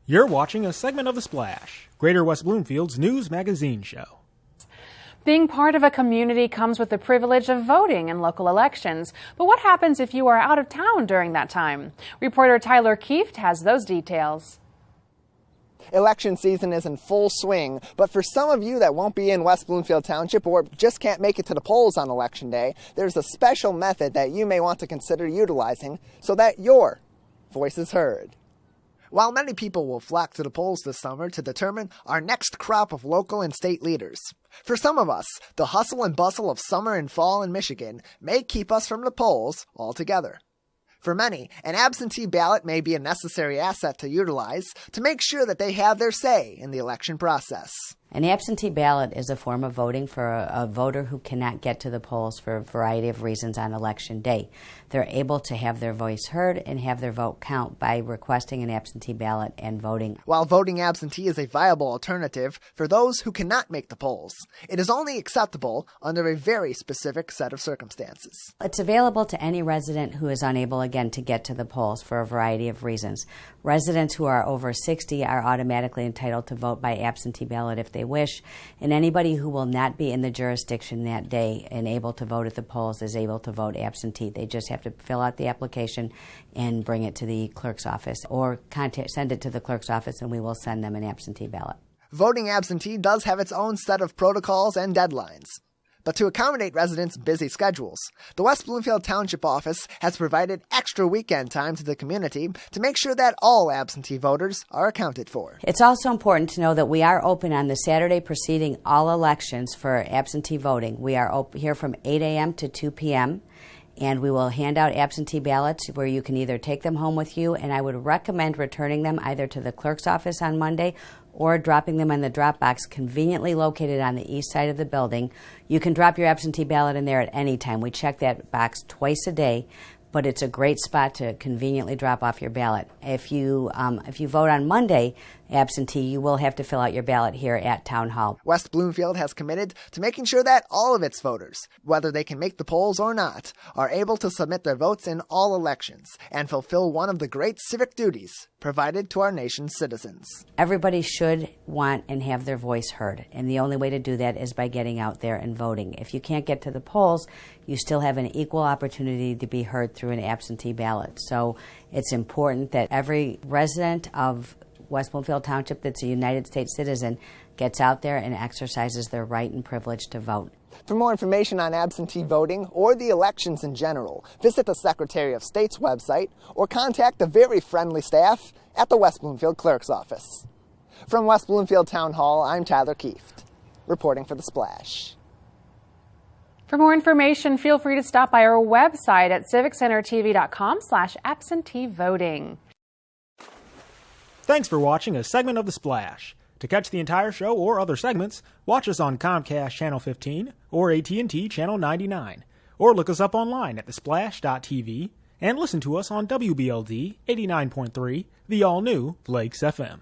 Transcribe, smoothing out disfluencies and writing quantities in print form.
You're watching a segment of The Splash, Greater West Bloomfield's news magazine show. Being part of a community comes with the privilege of voting in local elections. But what happens if you are out of town during that time? Reporter Tyler Kieft has those details. Election season is in full swing, but for some of you that won't be in West Bloomfield Township or just can't make it to the polls on Election Day, there's a special method that you may want to consider utilizing so that your voice is heard. While many people will flock to the polls this summer to determine our next crop of local and state leaders, for some of us, the hustle and bustle of summer and fall in Michigan may keep us from the polls altogether. For many, an absentee ballot may be a necessary asset to utilize to make sure that they have their say in the election process. An absentee ballot is a form of voting for a voter who cannot get to the polls for a variety of reasons on Election Day. They're able to have their voice heard and have their vote count by requesting an absentee ballot and voting. While voting absentee is a viable alternative for those who cannot make the polls, it is only acceptable under a very specific set of circumstances. It's available to any resident who is unable, again, to get to the polls for a variety of reasons. Residents who are over 60 are automatically entitled to vote by absentee ballot if they wish, and anybody who will not be in the jurisdiction that day and able to vote at the polls is able to vote absentee. They just have to fill out the application and bring it to the clerk's office, or send it to the clerk's office and we will send them an absentee ballot. Voting absentee does have its own set of protocols and deadlines. But to accommodate residents' busy schedules, the West Bloomfield Township office has provided extra weekend time to the community to make sure that all absentee voters are accounted for. It's also important to know that we are open on the Saturday preceding all elections for absentee voting. We are here from 8 a.m. to 2 p.m. and we will hand out absentee ballots where you can either take them home with you, and I would recommend returning them either to the clerk's office on Monday or dropping them in the drop box conveniently located on the east side of the building. You can drop your absentee ballot in there at any time. We check that box twice a day, but it's a great spot to conveniently drop off your ballot. If you vote on Monday absentee, you will have to fill out your ballot here at Town Hall. West Bloomfield has committed to making sure that all of its voters, whether they can make the polls or not, are able to submit their votes in all elections and fulfill one of the great civic duties provided to our nation's citizens. Everybody should want and have their voice heard, and the only way to do that is by getting out there and voting. If you can't get to the polls, you still have an equal opportunity to be heard through an absentee ballot. So it's important that every resident of West Bloomfield Township that's a United States citizen gets out there and exercises their right and privilege to vote. For more information on absentee voting or the elections in general, visit the Secretary of State's website or contact the very friendly staff at the West Bloomfield Clerk's office. From West Bloomfield Town Hall, I'm Tyler Kieft, reporting for The Splash. For more information, feel free to stop by our website at civiccentertv.com/absentee voting. Thanks for watching a segment of The Splash. To catch the entire show or other segments, watch us on Comcast Channel 15 or AT&T Channel 99, or look us up online at thesplash.tv and listen to us on WBLD 89.3, the all-new Lakes FM.